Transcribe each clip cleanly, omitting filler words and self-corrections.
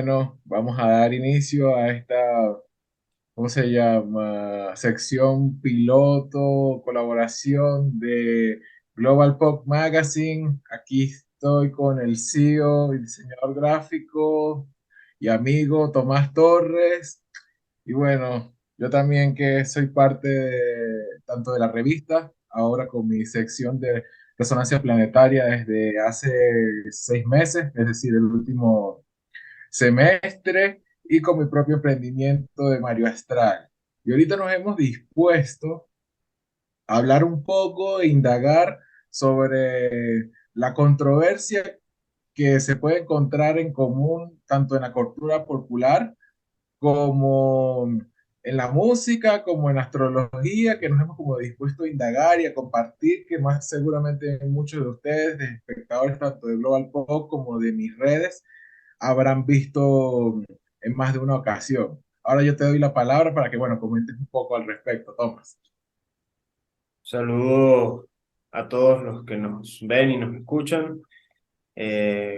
bueno, vamos a dar inicio a esta, ¿cómo se llama? Sección piloto, colaboración de Global Pop Magazine. Aquí estoy con el CEO y diseñador gráfico y amigo Tomás Torres. Y bueno, yo también que soy parte tanto de la revista, ahora con mi sección de resonancia planetaria desde hace 6 meses, es decir, el último semestre, y con mi propio emprendimiento de Mario Astral. Y ahorita nos hemos dispuesto a hablar un poco e indagar sobre la controversia que se puede encontrar en común tanto en la cultura popular como en la música, como en la astrología, que nos hemos como dispuesto a indagar y a compartir, que más seguramente muchos de ustedes, de espectadores tanto de Global Pop como de mis redes, habrán visto en más de una ocasión. Ahora yo te doy la palabra para que, bueno, comentes un poco al respecto, Tomás. Saludo a todos los que nos ven y nos escuchan.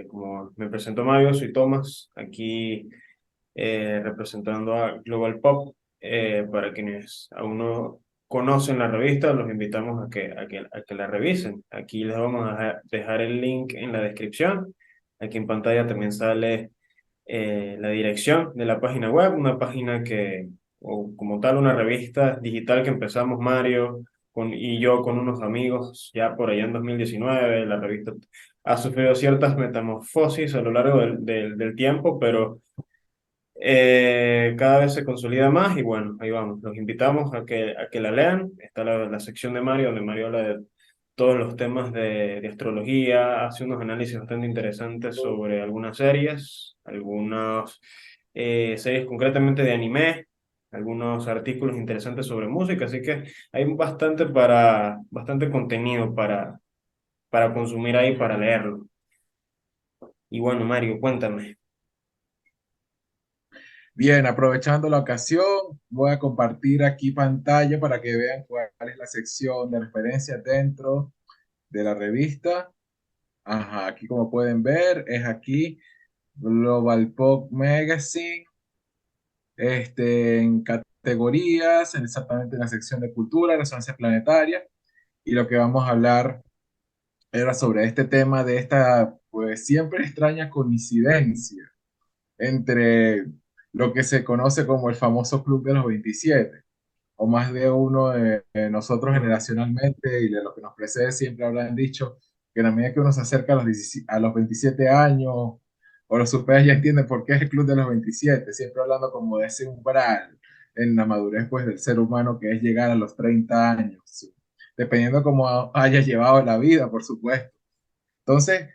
Como me presento Mario, soy Tomás, aquí representando a Global Pop. Para quienes aún no conocen la revista, los invitamos a que la revisen. Aquí les vamos a dejar el link en la descripción. Aquí en pantalla también sale la dirección de la página web, una página o como tal, una revista digital que empezamos Mario y yo con unos amigos ya por allá en 2019. La revista ha sufrido ciertas metamorfosis a lo largo del tiempo, pero cada vez se consolida más y bueno, ahí vamos. Los invitamos a que la lean. Está la sección de Mario, donde Mario habla de todos los temas de astrología, hace unos análisis bastante interesantes sobre algunas series, algunas series concretamente de anime, algunos artículos interesantes sobre música, así que hay bastante contenido para consumir ahí, para leerlo. Y bueno, Mario, cuéntame. Bien, aprovechando la ocasión, voy a compartir aquí pantalla para que vean cuál es la sección de referencia dentro de la revista. Ajá, aquí como pueden ver, es aquí Global Pop Magazine, en categorías, exactamente en la sección de cultura, resonancia planetaria, y lo que vamos a hablar era sobre este tema de esta, pues siempre extraña coincidencia entre lo que se conoce como el famoso Club de los 27, o más de uno de nosotros generacionalmente y de lo que nos precede siempre habrán dicho que en la medida que uno se acerca a los, 17 a los 27 años o los supera ya entienden por qué es el Club de los 27, siempre hablando como de ese umbral en la madurez pues, del ser humano que es llegar a los 30 años, dependiendo cómo haya llevado la vida, por supuesto. Entonces,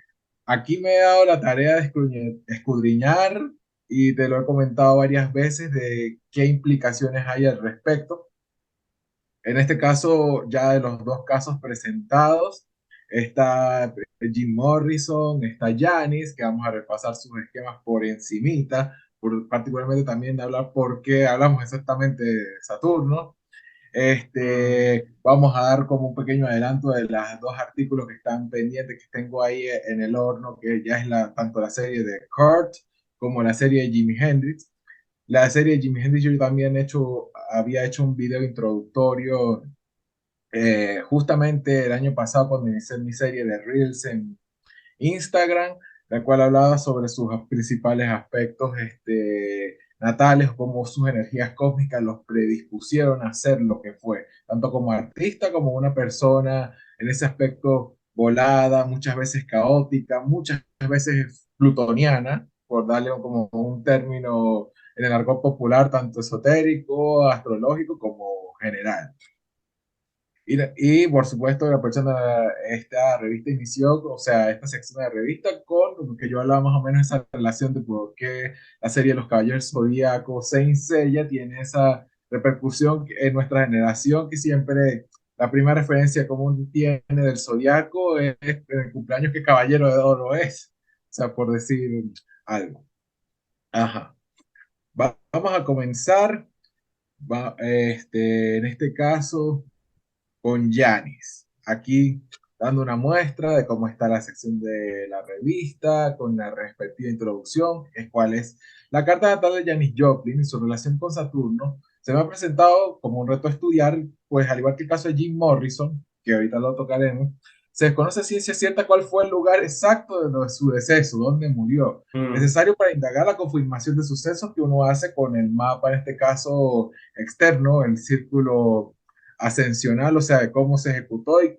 aquí me he dado la tarea de escudriñar y te lo he comentado varias veces de qué implicaciones hay al respecto. En este caso, ya de los dos casos presentados, está Jim Morrison, está Janis, que vamos a repasar sus esquemas por encimita, particularmente también de hablar por qué hablamos exactamente de Saturno. Mm, Vamos a dar como un pequeño adelanto de los dos artículos que están pendientes, que tengo ahí en el horno, que ya es tanto la serie de Kurt como la serie de Jimi Hendrix. La serie de Jimi Hendrix yo también había hecho un video introductorio justamente el año pasado cuando inicié mi serie de Reels en Instagram, la cual hablaba sobre sus principales aspectos natales, cómo sus energías cósmicas los predispusieron a ser lo que fue, tanto como artista como una persona en ese aspecto volada, muchas veces caótica, muchas veces plutoniana, por darle como un término en el argot popular, tanto esotérico, astrológico como general. Por supuesto, la persona, esta revista inició, o sea, esta sección de revista con lo que yo hablaba más o menos esa relación de por qué la serie Los Caballeros Zodíacos, Saint Seiya, tiene esa repercusión en nuestra generación que siempre la primera referencia común tiene del Zodíaco es el cumpleaños que Caballero de Oro es, o sea, por decir algo. Ajá. Vamos a comenzar, en este caso con Yanis. Aquí, dando una muestra de cómo está la sección de la revista, con la respectiva introducción, es cuál es la carta natal de Janis Joplin y su relación con Saturno. Se me ha presentado como un reto a estudiar, pues al igual que el caso de Jim Morrison, que ahorita lo tocaremos, se desconoce ciencia cierta cuál fue el lugar exacto de su deceso, dónde murió. Mm. Necesario para indagar la confirmación de sucesos que uno hace con el mapa, en este caso externo, el círculo ascensional, o sea, de cómo se ejecutó y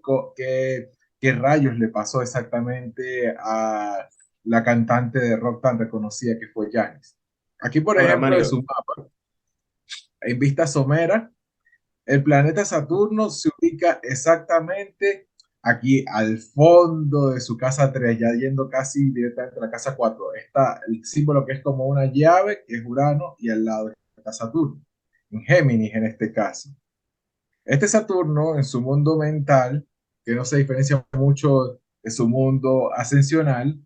qué rayos le pasó exactamente a la cantante de rock tan reconocida que fue Janis. Aquí, por Hola ejemplo, de su Mario. mapa, en vista somera, el planeta Saturno se ubica exactamente aquí al fondo de su casa 3, ya yendo casi directamente a la casa 4. Está el símbolo que es como una llave, que es Urano, y al lado está Saturno, en Géminis en este caso. Este Saturno, en su mundo mental, que no se diferencia mucho de su mundo ascensional,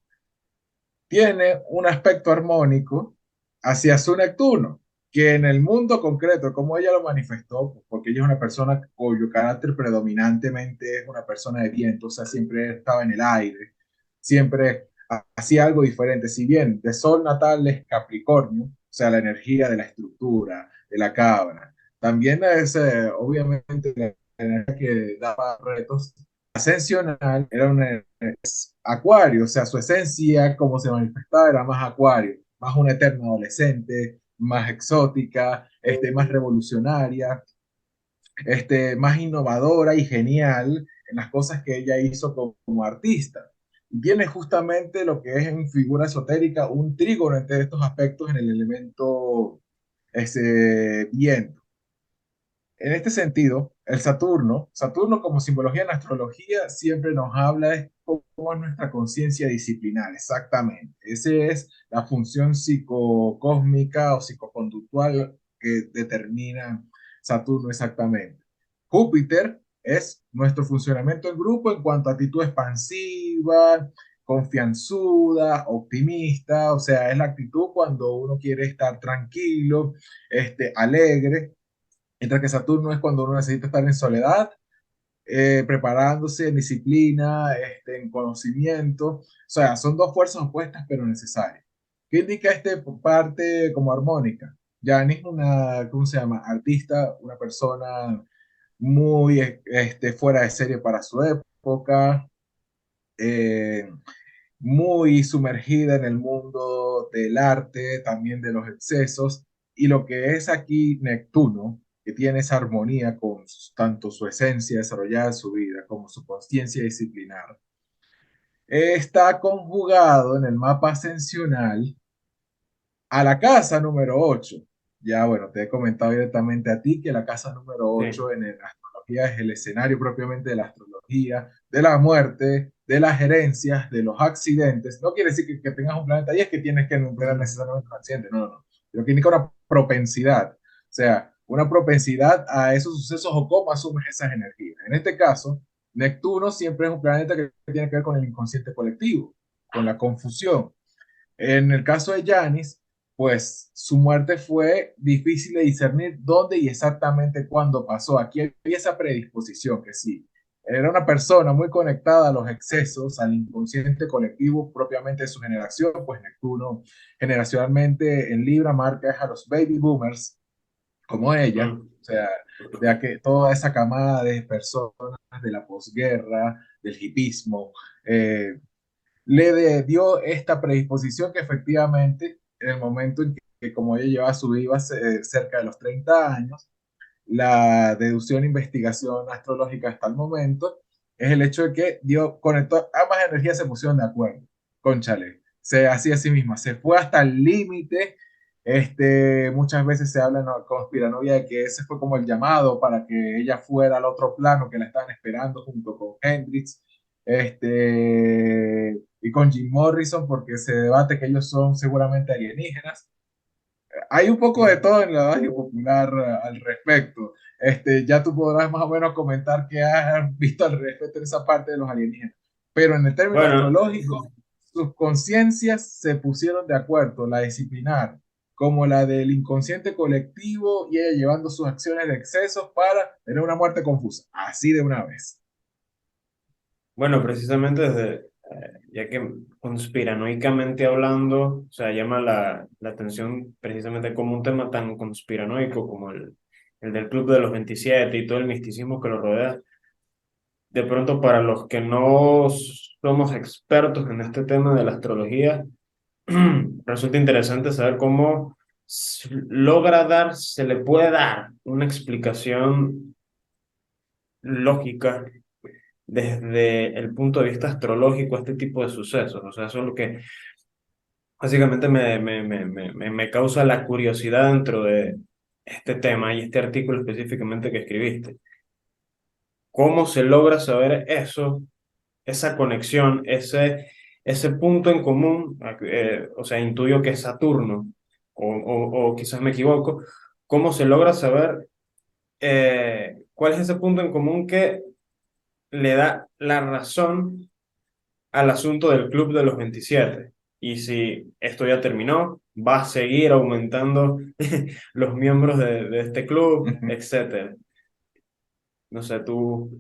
tiene un aspecto armónico hacia su Neptuno, que en el mundo concreto, como ella lo manifestó, porque ella es una persona cuyo carácter predominantemente es una persona de viento, o sea, siempre estaba en el aire, siempre hacía algo diferente. Si bien de Sol natal es Capricornio, o sea, la energía de la estructura, de la cabra, también es obviamente la energía que daba retos ascensional, era una Acuario, o sea, su esencia, como se manifestaba, era más Acuario, más una eterna adolescente, más exótica, más revolucionaria, más innovadora y genial en las cosas que ella hizo como artista. Y tiene justamente lo que es en figura esotérica un trígono entre estos aspectos en el elemento viento. En este sentido, el Saturno como simbología en astrología siempre nos habla de cómo es nuestra conciencia disciplinar, exactamente. Esa es la función psicocósmica o psicoconductual que determina Saturno exactamente. Júpiter es nuestro funcionamiento en grupo en cuanto a actitud expansiva, confianzuda, optimista, o sea, es la actitud cuando uno quiere estar tranquilo, alegre, mientras que Saturno es cuando uno necesita estar en soledad, preparándose en disciplina, en conocimiento. O sea, son dos fuerzas opuestas pero necesarias. ¿Qué indica parte como armónica? Janis es una, ¿cómo se llama? Artista, una persona muy fuera de serie para su época, eh, muy sumergida en el mundo del arte, también de los excesos, y lo que es aquí Neptuno, que tiene esa armonía con tanto su esencia desarrollada en su vida como su conciencia disciplinar, está conjugado en el mapa ascensional a la casa número 8. Ya, bueno, te he comentado directamente a ti que la casa número Sí. 8 en la astrología es el escenario propiamente de la astrología, de la muerte, de las herencias, de los accidentes. No quiere decir que tengas un planeta ahí es que tienes que tener Mm. necesariamente un accidente, no, no, no. Lo que indica una propensidad, o sea, una propensidad a esos sucesos o cómo asumes esas energías. En este caso, Neptuno siempre es un planeta que tiene que ver con el inconsciente colectivo, con la confusión. En el caso de Janis, pues su muerte fue difícil de discernir dónde y exactamente cuándo pasó. Aquí había esa predisposición que sí. Era una persona muy conectada a los excesos, al inconsciente colectivo propiamente de su generación, pues Neptuno generacionalmente en Libra marca es a los baby boomers como ella, Mm. o sea, de que toda esa camada de personas de la posguerra, del hipismo, dio esta predisposición que efectivamente en el momento en que como ella lleva su vida cerca de los 30 años, la deducción e investigación astrológica hasta el momento es el hecho de que conectó, ambas energías se pusieron de acuerdo. Cónchale, se hacía a sí misma, se fue hasta el límite. Muchas veces se habla en la conspiranoia de que ese fue como el llamado para que ella fuera al otro plano que la estaban esperando junto con Hendrix y con Jim Morrison, porque se debate que ellos son seguramente alienígenas. Hay un poco de Mm. todo en la radio popular al respecto. Ya tú podrás más o menos comentar qué has visto al respecto en esa parte de los alienígenas. Pero en el término Bueno, astrológico, sus conciencias se pusieron de acuerdo, la disciplinar, como la del inconsciente colectivo y ella llevando sus acciones de excesos para tener una muerte confusa. Así de una vez. Bueno, precisamente ya que conspiranoicamente hablando, o sea, llama la atención precisamente como un tema tan conspiranoico como el del Club de los 27 y todo el misticismo que lo rodea. De pronto, para los que no somos expertos en este tema de la astrología, resulta interesante saber cómo se le puede dar una explicación lógica desde el punto de vista astrológico a este tipo de sucesos. O sea, eso es lo que básicamente me causa la curiosidad dentro de este tema y este artículo específicamente que escribiste. ¿Cómo se logra saber eso, esa conexión, ese punto en común? O sea, intuyo que es Saturno, o quizás me equivoco. ¿Cómo se logra saber cuál es ese punto en común que le da la razón al asunto del Club de los 27? Y si esto ya terminó, va a seguir aumentando los miembros de este club, Ujú. etcétera. No sé, tú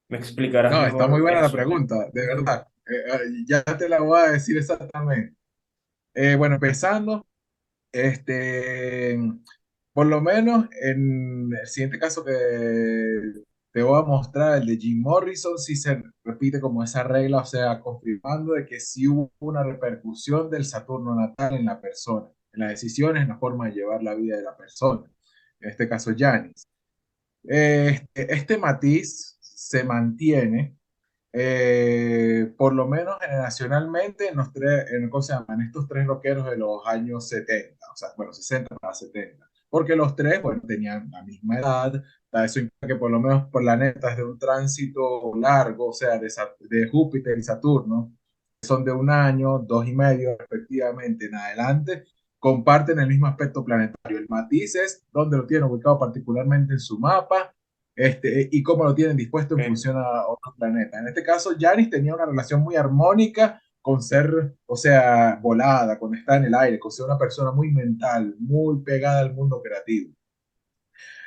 me explicarás No, está muy mejor buena la eso. pregunta, de verdad. Ya te la voy a decir exactamente. Bueno, empezando, este, por lo menos en el siguiente caso que te voy a mostrar, el de Jim Morrison, sí se repite como esa regla, o sea, confirmando de que sí hubo una repercusión del Saturno natal en la persona, en las decisiones, en la forma de llevar la vida de la persona. En este caso, Janis. Este matiz se mantiene por lo menos generacionalmente en, los tres, en, ¿cómo se llama? En estos tres rockeros de los años 70, o sea, bueno, 60 para 70, porque los tres, bueno, tenían la misma edad, eso implica que por lo menos planetas de un tránsito largo, o sea, de Júpiter y Saturno, son de un año, dos y medio respectivamente en adelante, comparten el mismo aspecto planetario. El matiz es donde lo tienen ubicado particularmente en su mapa, y cómo lo tienen dispuesto en Ok. función a otros planetas. En este caso, Janice tenía una relación muy armónica con ser, o sea, volada, con estar en el aire, con ser una persona muy mental, muy pegada al mundo creativo.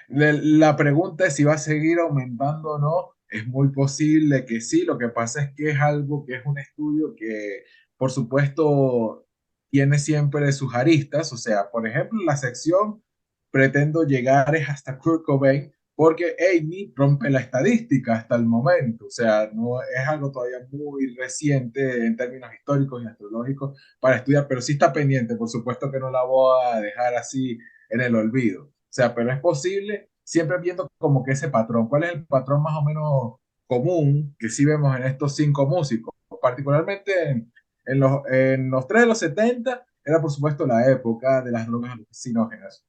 La pregunta es si va a seguir aumentando o no. Es muy posible que sí. Lo que pasa es que es algo que es un estudio que, por supuesto, tiene siempre sus aristas. O sea, por ejemplo, la sección pretendo llegar es hasta Kurt Cobain porque Amy rompe la estadística hasta el momento. O sea, no es algo todavía muy reciente en términos históricos y astrológicos para estudiar, pero sí está pendiente. Por supuesto que no la voy a dejar así en el olvido. O sea, pero es posible, siempre viendo como que ese patrón. ¿Cuál es el patrón más o menos común que sí vemos en estos cinco músicos? Particularmente en los tres de los 70 era por supuesto la época de las drogas alucinógenas,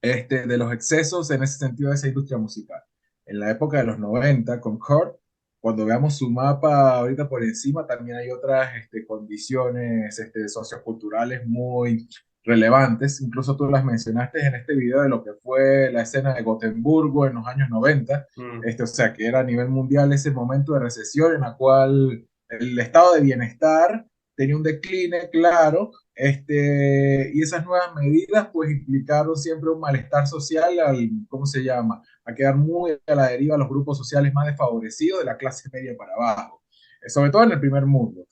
de los excesos en ese sentido de esa industria musical. En la época de los 90 con Kurt, cuando veamos su mapa ahorita por encima, también hay otras condiciones socioculturales muy relevantes. Incluso tú las mencionaste en este video de lo que fue la escena de Gotemburgo en los años 90. Mm, O sea, que era a nivel mundial ese momento de recesión en la cual el estado de bienestar tenía un decline claro, y esas nuevas medidas pues implicaron siempre un malestar social al, ¿cómo se llama? A quedar muy a la deriva los grupos sociales más desfavorecidos de la clase media para abajo, sobre todo en el primer mundo.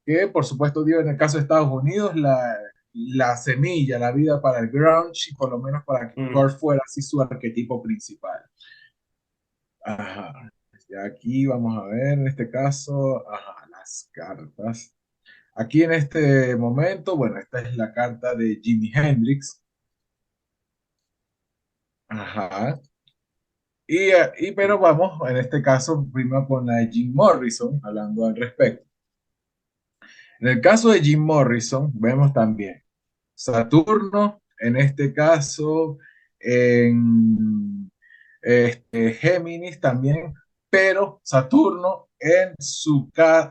Que por supuesto dio en el caso de Estados Unidos la semilla, la vida para el grunge y por lo menos para que mm. Kurt fuera así su arquetipo principal. Ajá. Y aquí vamos a ver en este caso, ajá, las cartas. Aquí en este momento, bueno, esta es la carta de Jimi Hendrix. Ajá. Pero vamos, en este caso, primero con la de Jim Morrison, hablando al respecto. En el caso de Jim Morrison, vemos también Saturno, en este caso, en Géminis también, pero Saturno en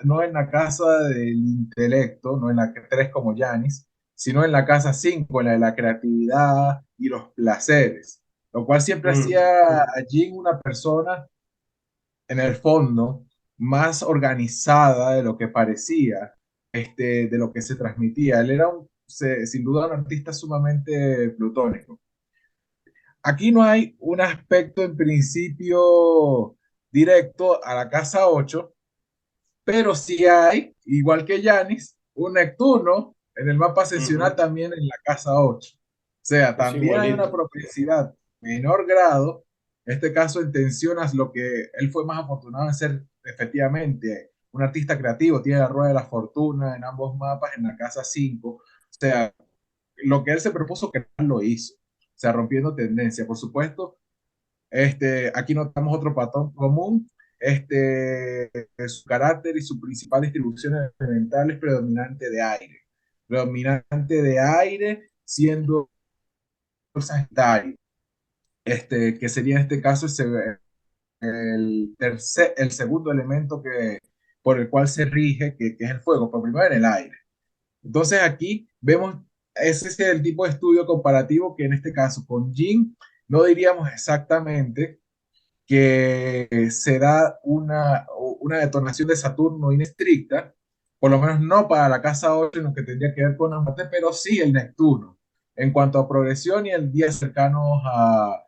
no en la casa del intelecto, no en la 3 como Yanis, sino en la casa 5 en la de la creatividad y los placeres, lo cual siempre Mm, hacía a mm. Jim una persona, en el fondo, más organizada de lo que parecía, de lo que se transmitía. Él era sin duda un artista sumamente plutónico. Aquí no hay un aspecto en principio, directo a la casa 8, pero sí hay, igual que Yanis, un Neptuno en el mapa ascensional Ujú. también en la casa 8. O sea, Es también hay una igualito. propensidad menor grado. En este caso, intencionas lo que él fue más afortunado en ser efectivamente un artista creativo. Tiene la rueda de la fortuna en ambos mapas en la casa 5. O sea, lo que él se propuso que lo hizo. O sea, rompiendo tendencia. Por supuesto, aquí notamos otro patrón común. Su carácter y su principal distribución elemental es predominante de aire. Predominante de aire, siendo Sagitario, que sería en este caso el segundo elemento por el cual se rige, que es el fuego, por primero en el aire. Entonces aquí vemos, ese es el tipo de estudio comparativo que en este caso con Jin no diríamos exactamente que se da una detonación de Saturno inestricta, por lo menos no para la casa 8, sino que tendría que ver con Marte, pero sí el Neptuno, en cuanto a progresión y el día cercanos a,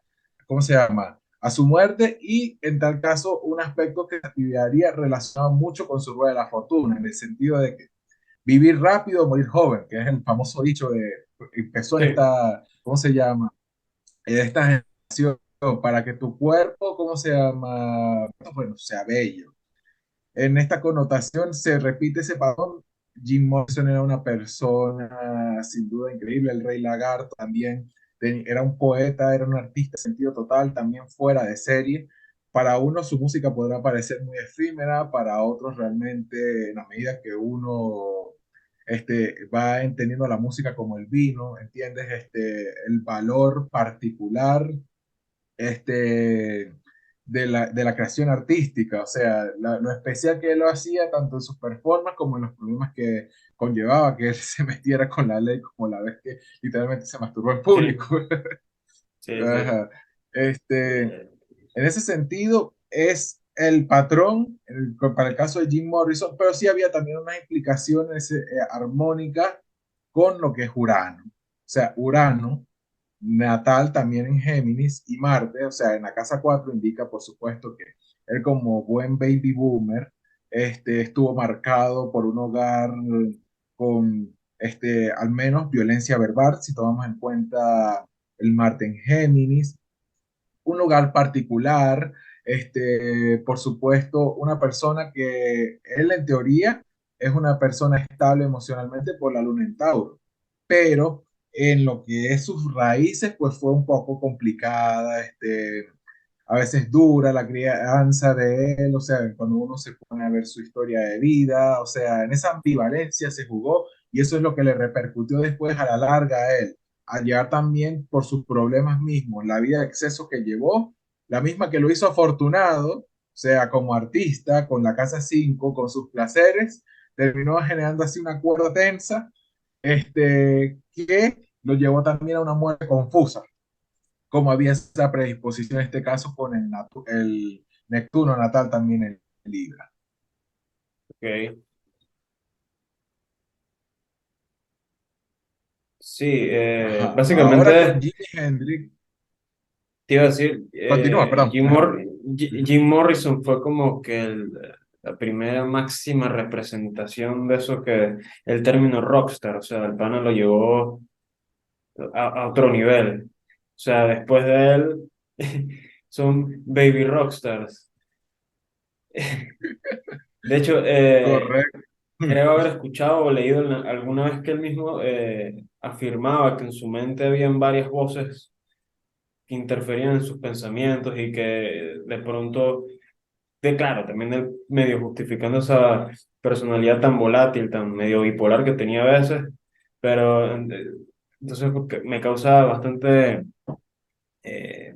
¿cómo se llama? A su muerte, y en tal caso un aspecto que se activaría relacionado mucho con su rueda de la fortuna, en el sentido de que vivir rápido, morir joven, que es el famoso dicho de, empezó en Sí, esta, ¿cómo se llama? En esta generación, para que tu cuerpo, ¿cómo se llama? Bueno, sea bello. En esta connotación se repite ese patrón. Jim Morrison era una persona sin duda increíble, el Rey Lagarto también era un poeta, era un artista en sentido total, también fuera de serie. Para uno su música podrá parecer muy efímera, para otros realmente, en la medida que uno va entendiendo la música como el vino, entiendes el valor particular este, de la creación artística, o sea, lo especial que él lo hacía tanto en sus performances como en los problemas que conllevaba que él se metiera con la ley, como la vez que literalmente se masturbó en público. sí, sí, sí. Ajá. En Eh, ese sentido, es el patrón para el caso de Jim Morrison, pero sí había también unas implicaciones armónicas con lo que es Urano. O sea, Urano natal también en Géminis y Marte, o sea, en la casa 4 indica, por supuesto, que él como buen baby boomer, estuvo marcado por un hogar con, al menos violencia verbal, si tomamos en cuenta el Marte en Géminis, un lugar particular, por supuesto, una persona que él en teoría es una persona estable emocionalmente por la luna en Tauro, pero en lo que es sus raíces, pues fue un poco complicada, a veces dura la crianza de él, o sea, cuando uno se pone a ver su historia de vida, o sea, en esa ambivalencia se jugó y eso es lo que le repercutió después a la larga a él, al llegar también por sus problemas mismos, la vida de exceso que llevó, la misma que lo hizo afortunado, o sea, como artista, con la casa 5 con sus placeres, terminó generando así una cuerda tensa, que lo llevó también a una muerte confusa, como había esa predisposición en este caso con el Neptuno natal también en Libra. ok. Sí, Ajá. Ahora con básicamente Jimi Hendrix, te iba a decir, continúa, perdón. Ajá. Jim Morrison fue como que la primera máxima representación de eso que el término rockstar, o sea, el pana lo llevó a otro nivel. O sea, después de él son baby rockstars. De hecho, Correcto. creo haber escuchado o leído alguna vez que él mismo afirmaba que en su mente habían varias voces que interferían en sus pensamientos y que de pronto, claro, también él medio justificando esa personalidad tan volátil, tan medio bipolar que tenía a veces, pero entonces porque me causa bastante eh,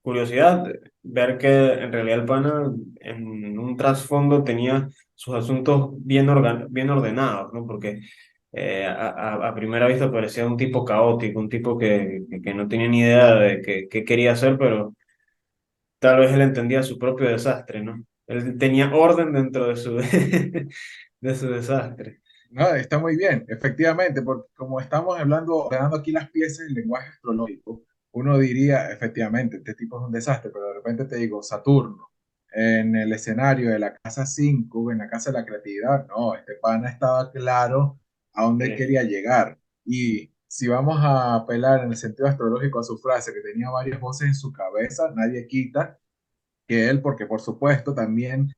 curiosidad ver que en realidad el pana en un trasfondo tenía sus asuntos bien ordenados, ¿no? Porque a primera vista parecía un tipo caótico, un tipo que no tenía ni idea de qué quería hacer, pero tal vez él entendía su propio desastre, ¿no? Él tenía orden dentro de su, de su desastre. No, está muy bien, efectivamente, porque como estamos ordenando aquí las piezas del lenguaje astrológico, uno diría, efectivamente, este tipo es un desastre, pero de repente te digo, Saturno. en el escenario de la Casa 5, en la Casa de la Creatividad, no, este pana estaba claro a dónde Sí. quería llegar. Y si vamos a apelar en el sentido astrológico a su frase, que tenía varias voces en su cabeza, nadie quita que él, porque por supuesto también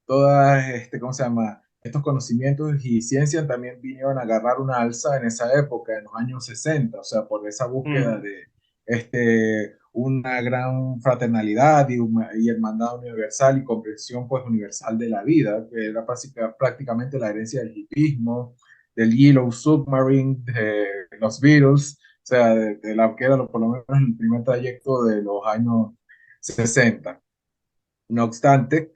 todas, ¿cómo se llama? Estos conocimientos y ciencias también vinieron a agarrar una alza en esa época, en los años 60, o sea, por esa búsqueda Mm, de una gran fraternalidad y hermandad universal y comprensión pues universal de la vida, que era prácticamente la herencia del hipismo, del Yellow Submarine, de los Beatles, o sea, de la que era por lo menos el primer trayecto de los años 60. No obstante,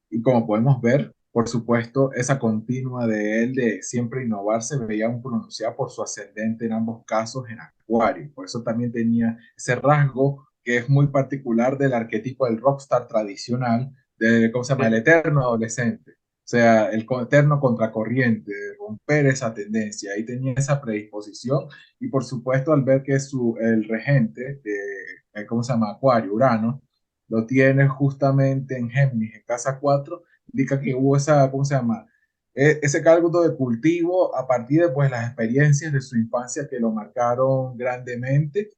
y como podemos ver, por supuesto, esa continua de él de siempre innovar se veía aún pronunciada por su ascendente en ambos casos en Acuario. Por eso también tenía ese rasgo que es muy particular del arquetipo del rockstar tradicional, de, ¿cómo se llama? El sí, eterno adolescente. O sea, el eterno contracorriente, de romper esa tendencia. Ahí tenía esa predisposición y por supuesto al ver que el regente de, ¿cómo se llama? Acuario, Urano, lo tiene justamente en Géminis, en casa 4 indica que hubo esa, ¿cómo se llama? Ese cálculo de cultivo a partir de pues, las experiencias de su infancia que lo marcaron grandemente,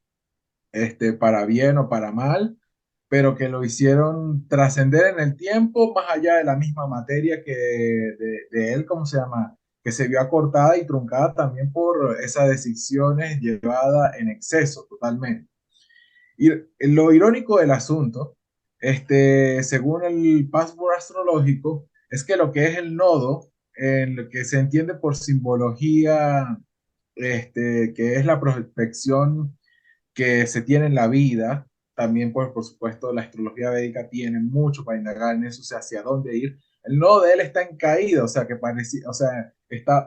para bien o para mal, pero que lo hicieron trascender en el tiempo más allá de la misma materia que de él, ¿cómo se llama? Que se vio acortada y truncada también por esas decisiones llevadas en exceso totalmente. Y lo irónico del asunto, según el password astrológico, es que lo que es el nodo, en lo que se entiende por simbología, que es la prospección que se tiene en la vida, también pues por supuesto la astrología védica tiene mucho para indagar en eso, o sea, hacia dónde ir. El nodo de él está en caída, o sea, que parecía, o sea,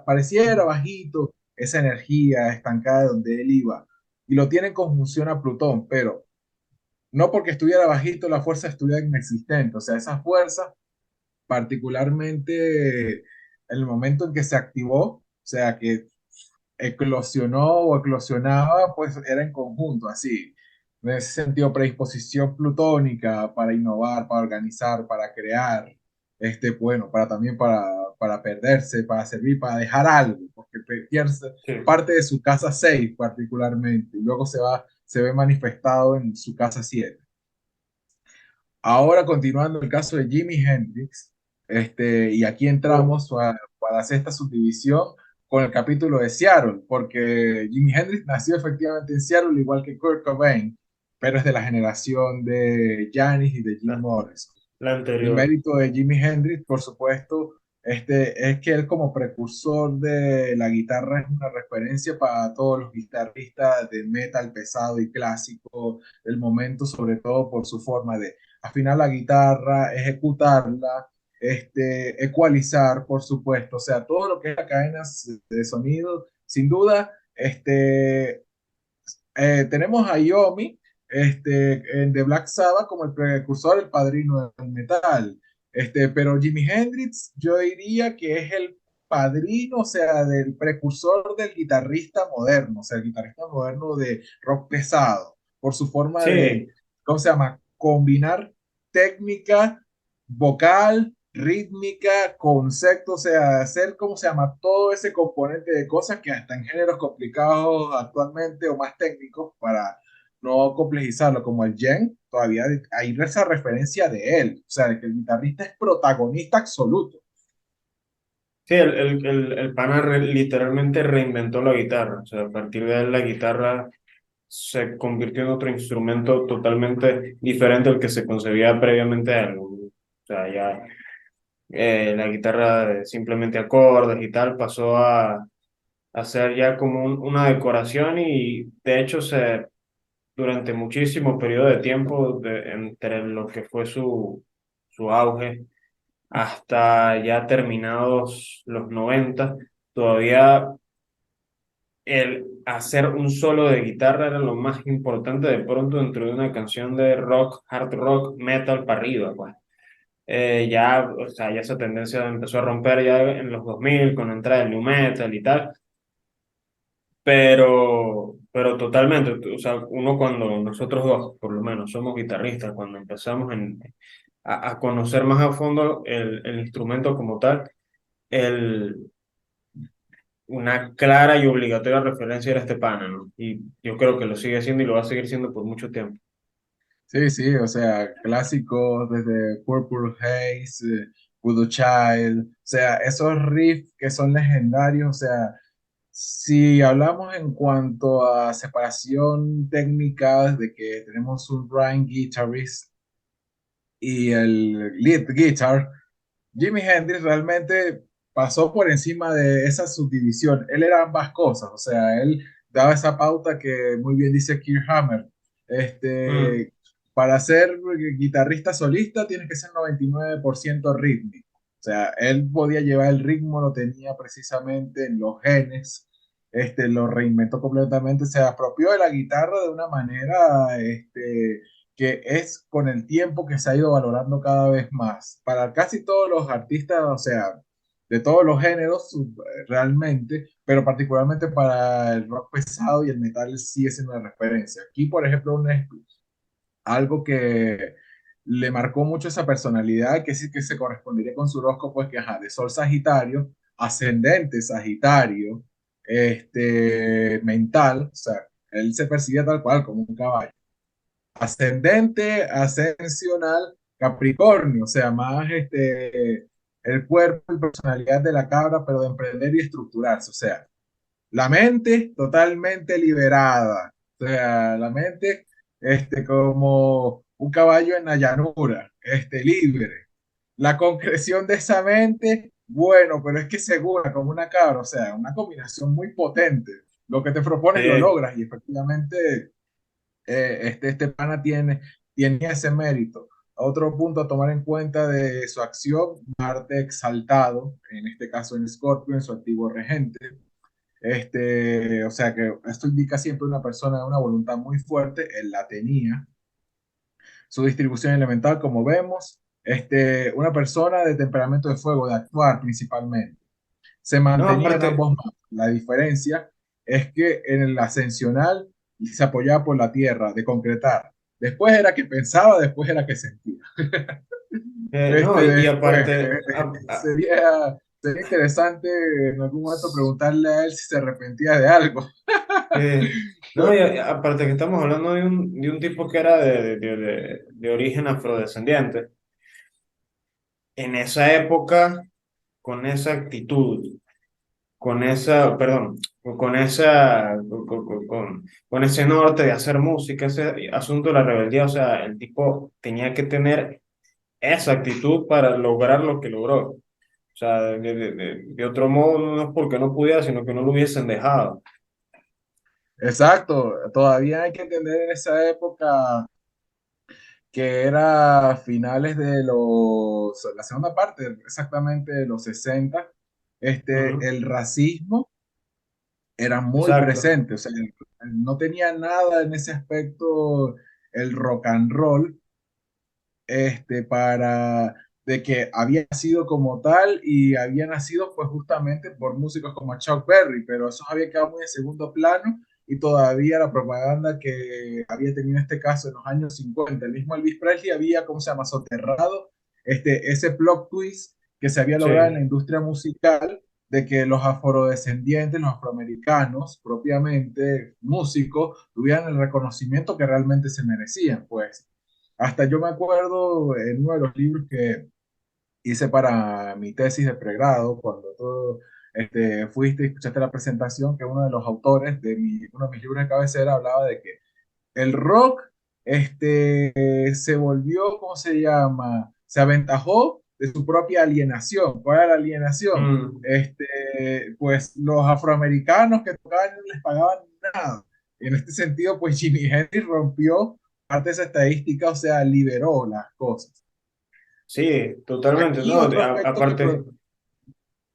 pareciera bajito esa energía estancada de donde él iba. Y lo tiene en conjunción a Plutón, pero no porque estuviera bajito la fuerza estuviera inexistente, o sea, esa fuerza particularmente en el momento en que se activó, o sea, que eclosionó o eclosionaba, pues era en conjunto, así. En ese sentido, predisposición plutónica para innovar, para organizar, para crear, bueno, para también para perderse, para servir, para dejar algo, porque pierde sí. parte de su casa 6 particularmente, y luego se ve manifestado en su casa 7. Ahora, continuando el caso de Jimi Hendrix, y aquí Uh, entramos para hacer esta subdivisión con el capítulo de Seattle, porque Jimi Hendrix nació efectivamente en Seattle, igual que Kurt Cobain, pero es de la generación de Janis y de Jim la, Morrison. la El anterior. mérito de Jimi Hendrix, por supuesto, es que él como precursor de la guitarra es una referencia para todos los guitarristas de metal pesado y clásico del momento, sobre todo por su forma de afinar la guitarra, ejecutarla, ecualizar, por supuesto, o sea, todo lo que es la cadena de sonido, sin duda, tenemos a Yomi, en The Black Sabbath como el precursor, el padrino del metal. Pero Jimi Hendrix, yo diría que es el padrino, o sea, del precursor del guitarrista moderno, o sea, el guitarrista moderno de rock pesado, por su forma de, Sí, ¿cómo se llama? Combinar técnica, vocal, rítmica, concepto, o sea, hacer, ¿cómo se llama? Todo ese componente de cosas que hasta en géneros complicados actualmente o más técnicos para no complejizarlo, como el Jen, todavía hay esa referencia de él, o sea, de que el guitarrista es protagonista absoluto. sí, el pana literalmente reinventó la guitarra. O sea, a partir de él la guitarra se convirtió en otro instrumento totalmente diferente al que se concebía previamente a él. O sea, ya la guitarra de simplemente acordes y tal pasó a ser ya como una decoración y de hecho durante muchísimo periodo de tiempo entre lo que fue su auge hasta ya terminados los 90 todavía el hacer un solo de guitarra era lo más importante de pronto dentro de una canción de rock, hard rock, metal para arriba, pues. Ya, o sea, ya esa tendencia empezó a romper ya en los 2000 con la entrada del new metal y tal, pero pero totalmente, o sea, uno cuando nosotros dos, por lo menos, somos guitarristas, cuando empezamos a conocer más a fondo el instrumento como tal, el, una clara y obligatoria referencia era este pana, ¿no? Y yo creo que lo sigue siendo y lo va a seguir siendo por mucho tiempo. Sí, sí, o sea, clásicos desde Purple Haze, Voodoo Child, o sea, esos riffs que son legendarios, o sea, si hablamos en cuanto a separación técnica, de que tenemos un rhyme guitarist y el lead guitar, Jimi Hendrix realmente pasó por encima de esa subdivisión. Él era ambas cosas, o sea, él daba esa pauta que muy bien dice Kirk Hammer. Mm, Este, para ser guitarrista solista tienes que ser 99% rítmico. O sea, él podía llevar el ritmo, lo tenía precisamente en los genes, lo reinventó completamente, se apropió de la guitarra de una manera, que es con el tiempo que se ha ido valorando cada vez más. Para casi todos los artistas, o sea, de todos los géneros realmente, pero particularmente para el rock pesado y el metal sigue siendo una referencia. Aquí, por ejemplo, algo que le marcó mucho esa personalidad, que sí que se correspondería con su horóscopo, es que, ajá, de Sol Sagitario, ascendente Sagitario, mental, o sea, él se percibía tal cual como un caballo ascendente, ascensional, Capricornio, o sea, más el cuerpo y personalidad de la cabra, pero de emprender y estructurarse, o sea, la mente totalmente liberada, o sea, la mente como un caballo en la llanura, libre. La concreción de esa mente, bueno, pero es que segura como una cabra, o sea, una combinación muy potente. Lo que te propones lo sí. logras y efectivamente este pana tiene ese mérito. Otro punto a tomar en cuenta de su acción, Marte exaltado, en este caso en Scorpio, en su activo regente. O sea que esto indica siempre una persona de una voluntad muy fuerte, él la tenía. Su distribución elemental, como vemos, una persona de temperamento de fuego, de actuar principalmente. Se No, mantenía en aparte, ambos manos. La diferencia es que en el ascensional se apoyaba por la tierra, de concretar. Después era que pensaba, después era que sentía. no, y Después, aparte, sería interesante en algún momento preguntarle a él si se arrepentía de algo. eh, no, aparte que estamos hablando de un tipo que era de origen afrodescendiente. En esa época, con esa actitud, con esa, perdón, con esa, con ese norte de hacer música, ese asunto de la rebeldía, o sea, el tipo tenía que tener esa actitud para lograr lo que logró. O sea, de otro modo, no es porque no pudiera, sino que no lo hubiesen dejado. Exacto, todavía hay que entender en esa época que era finales de la segunda parte, exactamente de los 60, Ujú, el racismo era muy exacto. presente, o sea, no tenía nada en ese aspecto el rock and roll, para de que había sido como tal y había nacido pues justamente por músicos como Chuck Berry, pero eso había quedado muy en segundo plano y todavía la propaganda que había tenido este caso en los años 50, el mismo Elvis Presley había, ¿cómo se llama?, soterrado ese plot twist que se había logrado en la Sí, industria musical de que los afrodescendientes, los afroamericanos, propiamente músicos, tuvieran el reconocimiento que realmente se merecían, pues. Hasta yo me acuerdo en uno de los libros que hice para mi tesis de pregrado, cuando tú fuiste y escuchaste la presentación, que uno de los autores de uno de mis libros de cabecera hablaba de que el rock se volvió, ¿cómo se llama? Se aventajó de su propia alienación. ¿Cuál era la alienación? mm, Pues los afroamericanos que tocaban no les pagaban nada. En este sentido, pues Jimi Hendrix rompió parte de esa estadística, o sea, liberó las cosas. sí, totalmente, Aquí ¿no? otro aspecto que Aparte,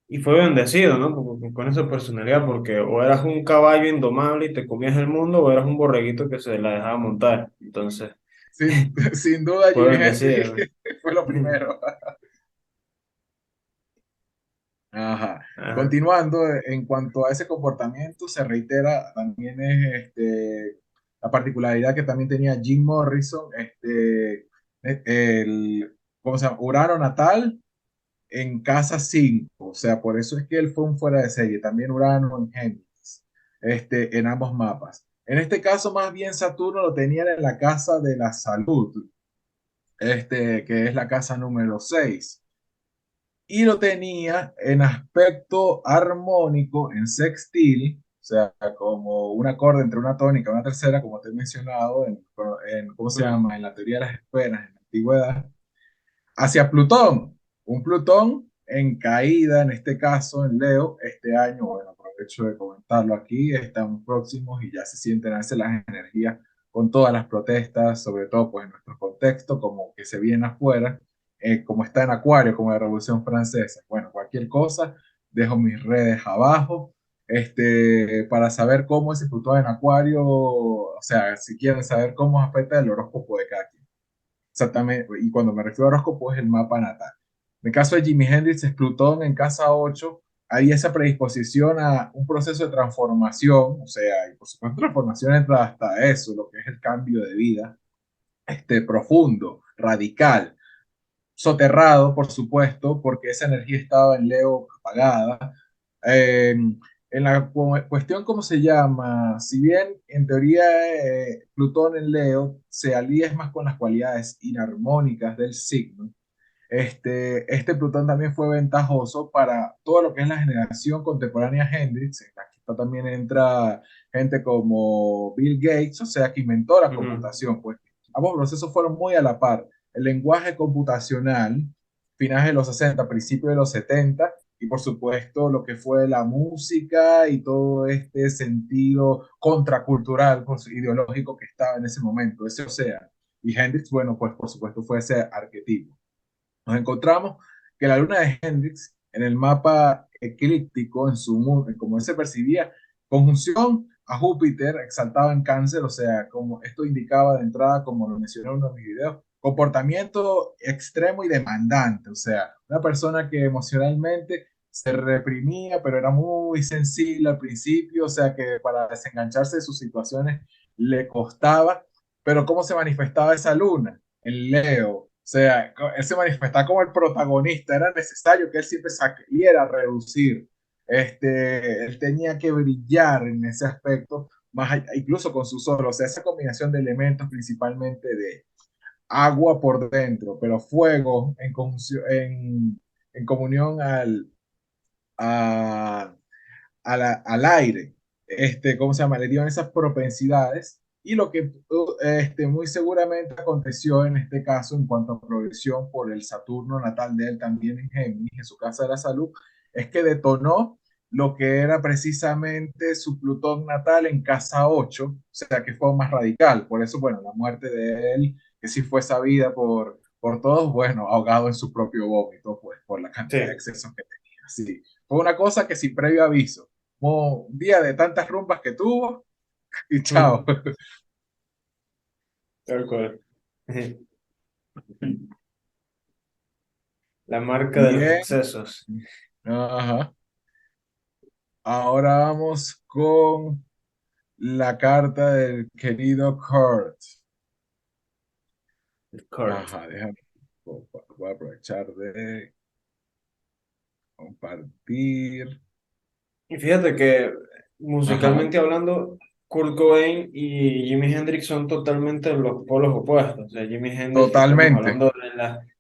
y fue bendecido, ¿no? Con esa personalidad, porque o eras un caballo indomable y te comías el mundo, o eras un borreguito que se la dejaba montar. Entonces, sin duda fue Jimi Hendrix bendecido. fue lo primero. Ajá. Ajá. Continuando, en cuanto a ese comportamiento, se reitera también la particularidad que también tenía Jim Morrison, ¿cómo se llama? Urano natal en casa 5, o sea, por eso es que él fue un fuera de serie, también Urano en Géminis, en ambos mapas. En este caso, más bien Saturno lo tenían en la casa de la salud, que es la casa número 6 y lo tenía en aspecto armónico, en sextil, o sea, como un acorde entre una tónica y una tercera, como te he mencionado, ¿cómo se Mm. llama? En la teoría de las esferas en la antigüedad, hacia Plutón, un Plutón en caída, en este caso en Leo, este año, bueno, aprovecho de comentarlo aquí, estamos próximos y ya se sienten a veces las energías con todas las protestas, sobre todo pues en nuestro contexto, como que se viene afuera, como está en Acuario, como la Revolución Francesa. Bueno, cualquier cosa, dejo mis redes abajo, para saber cómo ese Plutón en Acuario, o sea, si quieren saber cómo afecta el horóscopo de cada quien. Exactamente, y cuando me refiero a horóscopo es el mapa natal. En el caso de Jimi Hendrix, es Plutón en casa 8, hay esa predisposición a un proceso de transformación, o sea, y por supuesto transformación entra hasta eso, lo que es el cambio de vida, profundo, radical, soterrado, por supuesto, porque esa energía estaba en Leo apagada. Eh, en la cuestión, ¿cómo se llama? Si bien en teoría Plutón en Leo se alía más con las cualidades inarmónicas del signo, este Plutón también fue ventajoso para todo lo que es la generación contemporánea Hendrix. Aquí también entra gente como Bill Gates, o sea, que inventó la Ujú. computación. Pues ambos procesos fueron muy a la par. El lenguaje computacional, finales de los 60, principios de los 70, y por supuesto lo que fue la música y todo este sentido contracultural, pues, ideológico que estaba en ese momento, ese océano. Y Hendrix, bueno, pues por supuesto fue ese arquetipo. Nos encontramos que la luna de Hendrix en el mapa eclíptico, como él se percibía, conjunción a Júpiter exaltado en cáncer, o sea, como esto indicaba de entrada, como lo mencioné en uno de mis videos, comportamiento extremo y demandante, o sea, una persona que emocionalmente se reprimía, pero era muy sensible al principio, o sea, que para desengancharse de sus situaciones le costaba, pero ¿cómo se manifestaba esa luna? En Leo, o sea, él se manifestaba como el protagonista, era necesario que él siempre saliera reducir. Él tenía que brillar en ese aspecto, incluso con su sol, o sea, esa combinación de elementos principalmente de agua por dentro, pero fuego en comunión a, al aire, ¿cómo se llama? Le dieron esas propensidades y lo que muy seguramente aconteció en este caso en cuanto a progresión por el Saturno natal de él también en Géminis, en su casa de la salud, es que detonó lo que era precisamente su Plutón natal en casa 8, o sea que fue más radical. Por eso, bueno, la muerte de él, que sí fue sabida por todos, bueno, ahogado en su propio vómito, pues por la cantidad de Sí, excesos que tenía. Sí, fue una cosa que sin previo aviso como un día de tantas rumbas que tuvo y chao. tal cual. La marca de los Bien, excesos. ajá. Ahora vamos con la carta del querido Kurt. Kurt. Ajá, déjame, voy a aprovechar de compartir. Y fíjate que Ajá, musicalmente hablando, Kurt Cobain y Jimi Hendrix son totalmente los polos opuestos. O sea, Jimi Hendrix, estamos totalmente. hablando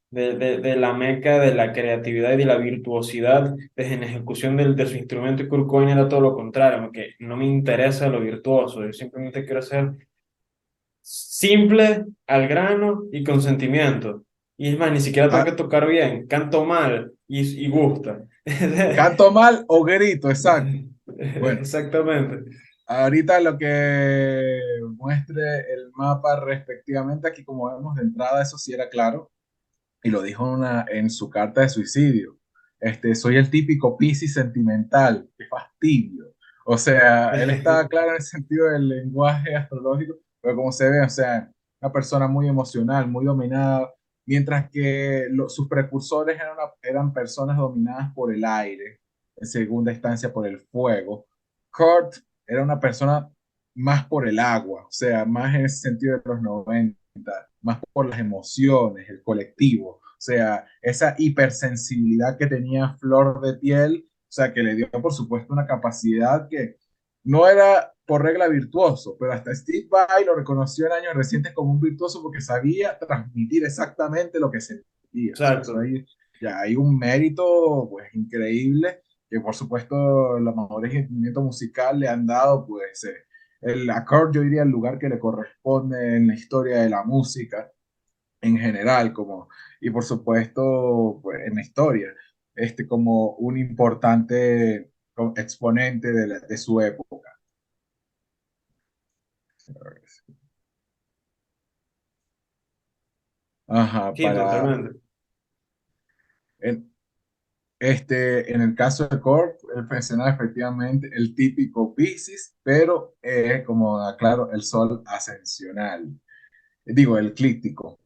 de la meca de la creatividad y de la virtuosidad en la ejecución de su instrumento, y Kurt Cobain era todo lo contrario, porque no me interesa lo virtuoso, yo simplemente quiero ser simple, al grano y con sentimiento. Y es más, ni siquiera tengo Ah, que tocar bien, canto mal y gusta. canto mal o grito, exacto. Bueno, Exactamente. ahorita lo que muestre el mapa respectivamente, aquí como vemos de entrada, eso sí era claro y lo dijo en su carta de suicidio. Soy el típico Piscis sentimental, qué fastidio. O sea, él estaba claro en el sentido del lenguaje astrológico, pero como se ve, o sea, una persona muy emocional, muy dominada, mientras que sus precursores eran personas dominadas por el aire. en segunda instancia por el fuego. Kurt era una persona más por el agua, o sea, más en ese sentido de los 90, más por las emociones, el colectivo, o sea, esa hipersensibilidad que tenía Flor de Piel, o sea, que le dio, por supuesto, una capacidad que no era por regla virtuoso, pero hasta Steve Vai lo reconoció en años recientes como un virtuoso porque sabía transmitir exactamente lo que sentía. O sea, eso Exacto. ahí ya hay un mérito pues increíble que por supuesto la madurez y entendimiento musical le han dado pues el acorde, yo diría, el lugar que le corresponde en la historia de la música en general, como, y por supuesto pues, en la historia, como un importante exponente de su época. Ajá, Sí, para, totalmente. en, en el caso de Corp, él menciona efectivamente el típico Piscis, pero como aclaro, el sol ascensional, digo, el eclíptico,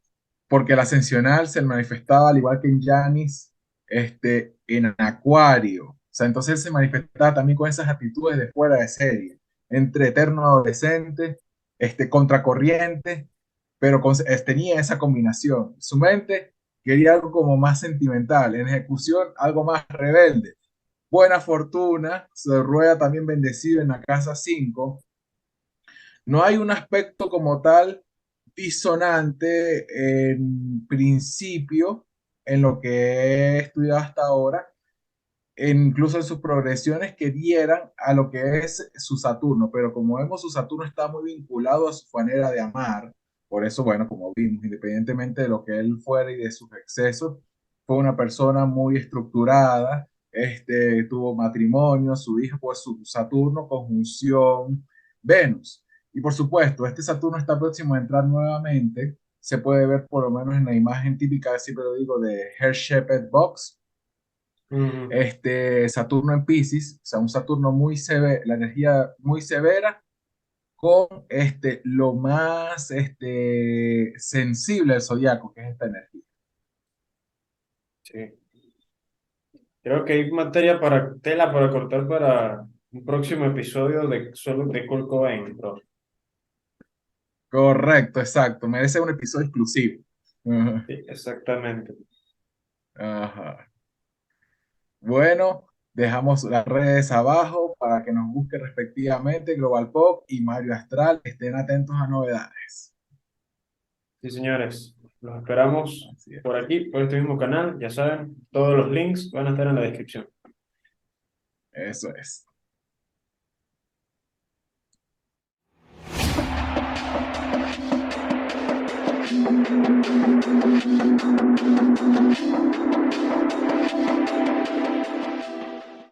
porque el ascensional se manifestaba al igual que en Janis, en Acuario. O sea, entonces se manifestaba también con esas actitudes de fuera de serie, entre eterno adolescente, contracorriente, pero tenía esa combinación. Su mente quería algo como más sentimental, en ejecución algo más rebelde. Buena fortuna, se rueda también bendecido en la casa 5. No hay un aspecto como tal disonante en principio en lo que he estudiado hasta ahora, incluso en sus progresiones que dieran a lo que es su Saturno, pero como vemos, su Saturno está muy vinculado a su manera de amar, por eso, bueno, como vimos, independientemente de lo que él fuera y de sus excesos, fue una persona muy estructurada, tuvo matrimonio, su hija, pues su Saturno, conjunción Venus. Y por supuesto, este Saturno está próximo a entrar nuevamente, se puede ver por lo menos en la imagen típica, siempre lo digo, de Herschel Box, Ujú. Saturno en Pisces, o sea, un Saturno muy severo, la energía muy severa, con lo más sensible del zodiaco, que es esta energía. Sí. Creo que hay materia para tela para cortar para un próximo episodio de solo de Kurt Cobain, bro. Correcto, exacto. Merece un episodio exclusivo. Ajá. Sí, exactamente. Ajá. Bueno, dejamos las redes abajo para que nos busque respectivamente Global Pop y Mario Astral. Estén atentos a novedades. Sí, señores. Los esperamos Así por es. aquí, por este mismo canal. Ya saben, todos los links van a estar en la descripción. Eso es.